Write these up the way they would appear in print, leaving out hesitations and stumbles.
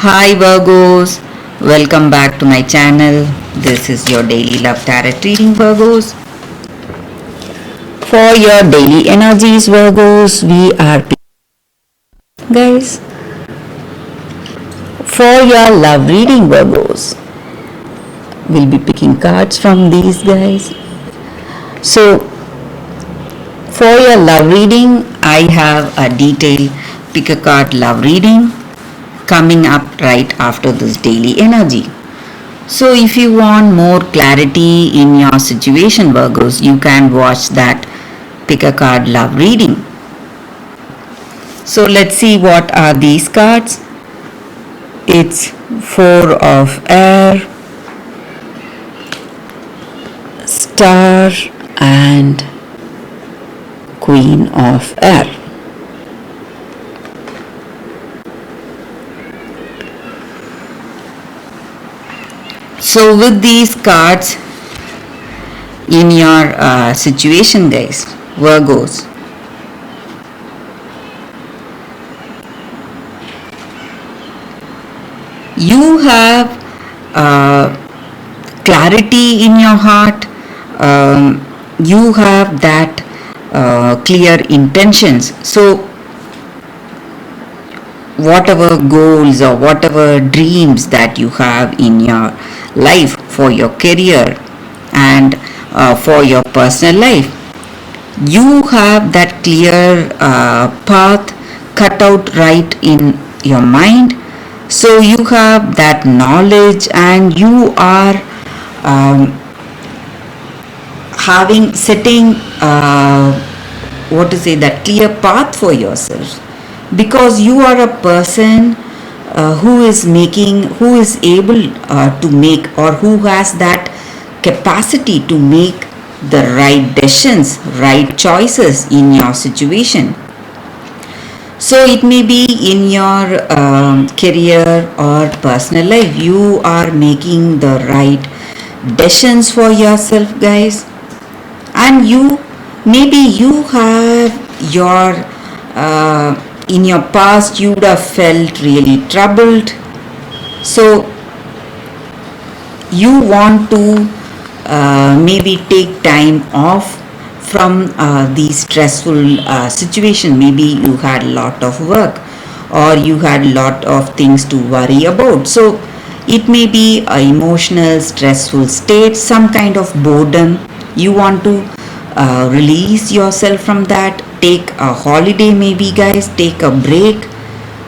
Hi Virgos, welcome back to my channel. This is your daily love tarot reading, Virgos. For your daily energies, Virgos, we are guys. For your love reading, Virgos, we'll be picking cards from these guys. So, for your love reading, I have a detailed pick a card love reading coming up right after this daily energy. So if you want more clarity in your situation, Virgos, you can watch that pick a card love reading. So let's see what are these cards. It's Four of Air, Star and Queen of Air. So with these cards in your situation, guys, Virgos, you have clarity in your heart. You have that clear intentions. So whatever goals or whatever dreams that you have in your life for your career and for your personal life, you have that clear path cut out right in your mind. So you have that knowledge and you are setting what to say, that clear path for yourself, because you are a person who is able to make, or who has that capacity to make the right decisions, right choices in your situation. So it may be in your career or personal life, you are making the right decisions for yourself, guys. And maybe you have your in your past you would have felt really troubled. So you want to maybe take time off from the stressful situation. Maybe you had a lot of work or you had a lot of things to worry about. So it may be an emotional stressful state, some kind of boredom. You want to release yourself from that, take a holiday, maybe, guys, take a break.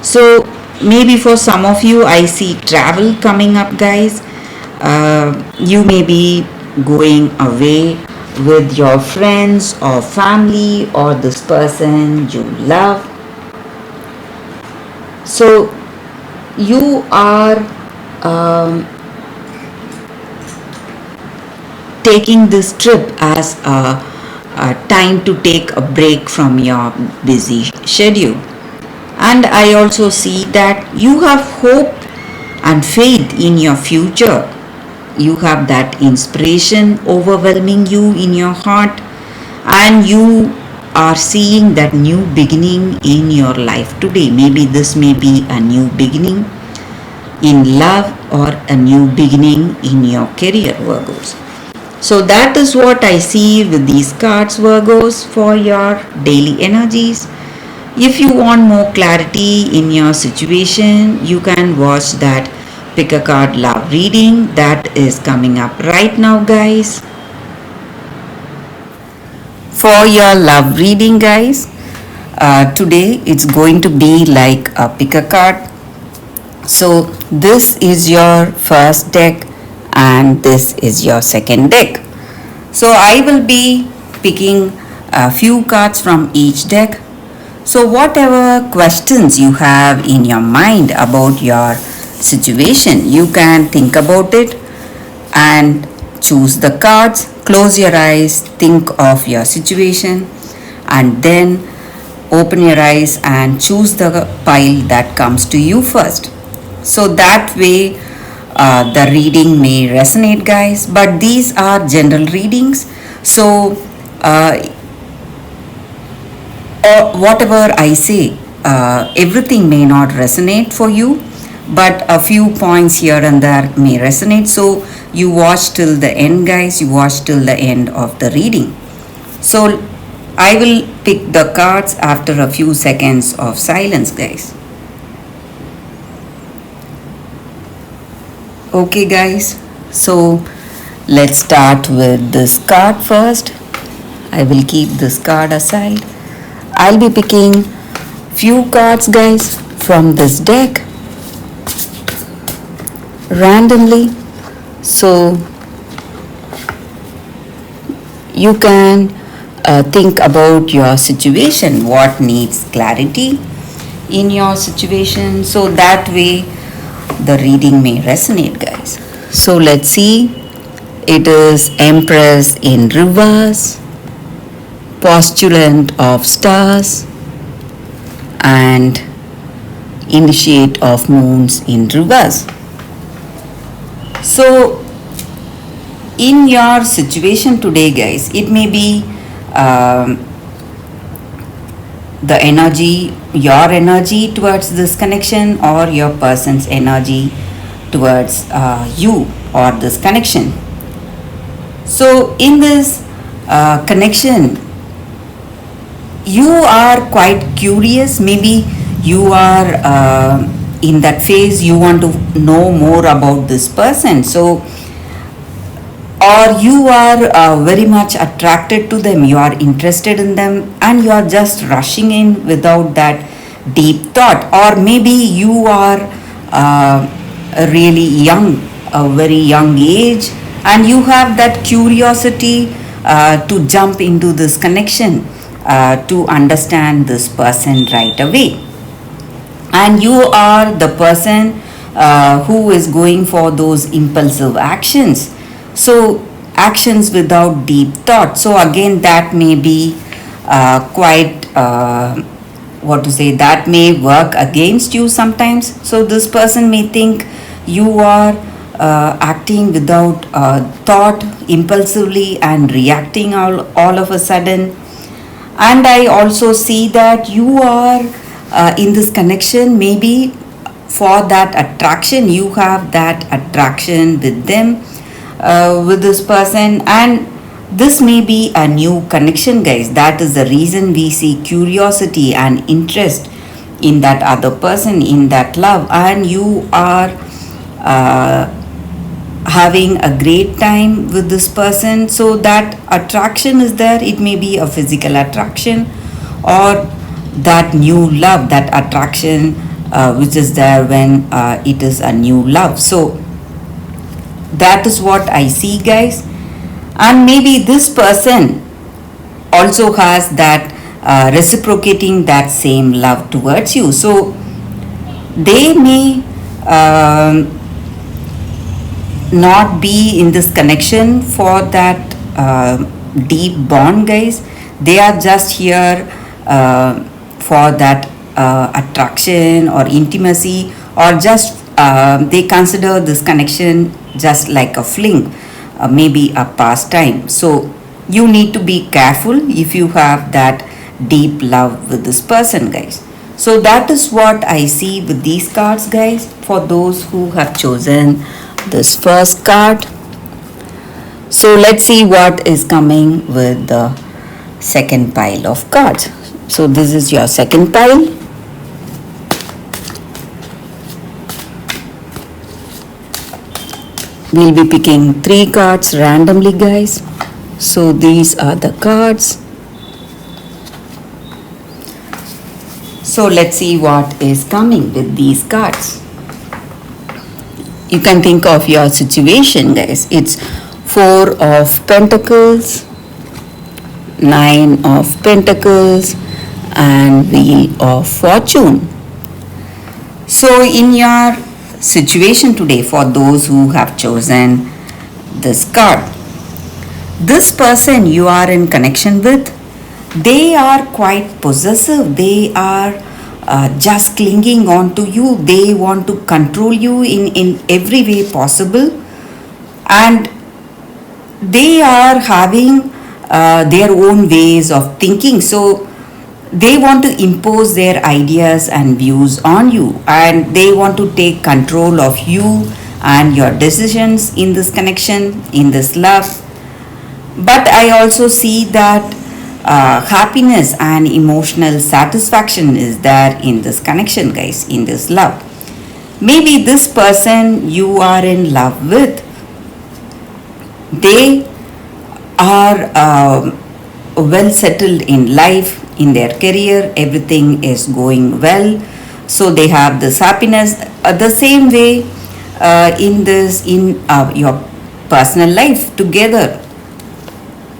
So maybe for some of you, I see travel coming up, guys. You may be going away with your friends or family or this person you love. So you are taking this trip as a time to take a break from your busy schedule. And I also see that you have hope and faith in your future. You have that inspiration overwhelming you in your heart, and you are seeing that new beginning in your life today. Maybe this may be a new beginning in love or a new beginning in your career, Virgos. So that is what I see with these cards, Virgos, for your daily energies. If you want more clarity in your situation, you can watch that pick a card love reading that is coming up right now, guys. For your love reading, guys, today it's going to be like a pick a card. So this is your first deck and this is your second deck. So I will be picking a few cards from each deck. So whatever questions you have in your mind about your situation, you can think about it and choose the cards. Close your eyes, think of your situation, and then open your eyes and choose the pile that comes to you first. So that way the reading may resonate, guys, but these are general readings. So whatever I say, everything may not resonate for you, but a few points here and there may resonate. So you watch till the end, guys. You watch till the end of the reading. So I will pick the cards after a few seconds of silence, guys. Okay, guys. So let's start with this card first. I will keep this card aside. I'll be picking few cards, guys, from this deck randomly. So you can think about your situation, what needs clarity in your situation, so that way the reading may resonate, guys. So let's see. It is Empress in reverse, Postulant of stars, and Initiate of moons in reverse. So in your situation today, guys, it may be the energy, your energy towards this connection, or your person's energy towards you or this connection. So in this connection, you are quite curious. Maybe you are in that phase, you want to know more about this person. So or you are very much attracted to them, you are interested in them, and you are just rushing in without that deep thought. Or maybe you are really young, a very young age, and you have that curiosity to jump into this connection, to understand this person right away. And you are the person who is going for those impulsive actions. So actions without deep thought. So again, that may be quite that may work against you sometimes. So this person may think you are acting without thought, impulsively, and reacting all of a sudden. And I also see that you are in this connection, maybe for that attraction, you have that attraction with them, with this person, and this may be a new connection, guys. That is the reason we see curiosity and interest in that other person, in that love, and you are having a great time with this person. So that attraction is there. It may be a physical attraction, or that new love, that attraction which is there when it is a new love. So that is what I see, guys. And maybe this person also has that reciprocating that same love towards you. So they may not be in this connection for that deep bond, guys. They are just here for that attraction or intimacy, or just they consider this connection just like a fling, maybe a pastime. So you need to be careful if you have that deep love with this person, guys. So that is what I see with these cards, guys, for those who have chosen this first card. So let's see what is coming with the second pile of cards. So this is your second pile. We'll be picking 3 cards randomly, guys. So these are the cards. So let's see what is coming with these cards. You can think of your situation, guys. It's 4 of Pentacles, 9 of Pentacles, and Wheel of Fortune. So in your situation today, for those who have chosen this card, this person you are in connection with, they are quite possessive. They are just clinging on to you. They want to control you in every way possible, and they are having their own ways of thinking. So They want to impose their ideas and views on you, and they want to take control of you and your decisions in this connection, in this love. But I also see that happiness and emotional satisfaction is there in this connection, guys, in this love. Maybe this person you are in love with, they are well settled in life, in their career, everything is going well, so they have this happiness. The same way in your personal life together,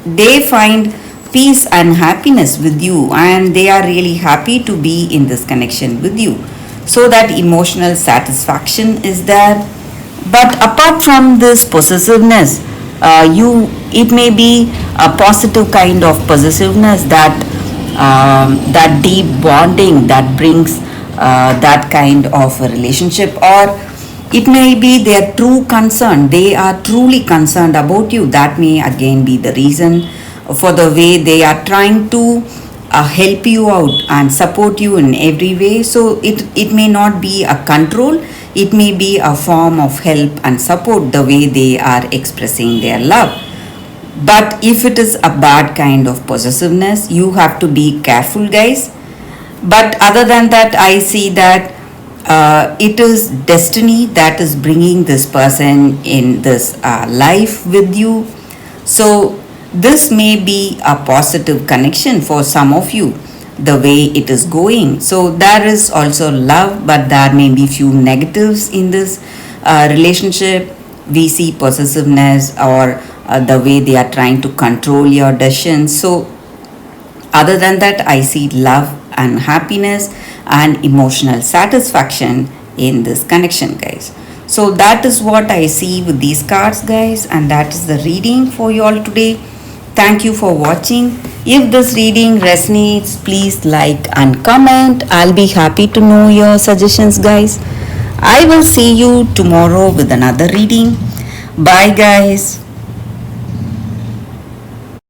they find peace and happiness with you, and they are really happy to be in this connection with you, so that emotional satisfaction is there. But apart from this possessiveness, you it may be a positive kind of possessiveness, that deep bonding that brings that kind of a relationship. Or it may be their true concern, they are truly concerned about you. That may again be the reason for the way they are trying to help you out and support you in every way. So it may not be a control, it may be a form of help and support, the way they are expressing their love. But if it is a bad kind of possessiveness, you have to be careful, guys. But other than that, I see that it is destiny that is bringing this person in this life with you. So this may be a positive connection for some of you, the way it is going. So there is also love, but there may be few negatives in this relationship. We see possessiveness, or the way they are trying to control your decisions. So other than that, I see love and happiness and emotional satisfaction in this connection, guys. So that is what I see with these cards, guys, and that is the reading for you all today. Thank you for watching. If this reading resonates, please like and comment. I'll be happy to know your suggestions, guys. I will see you tomorrow with another reading. Bye, guys.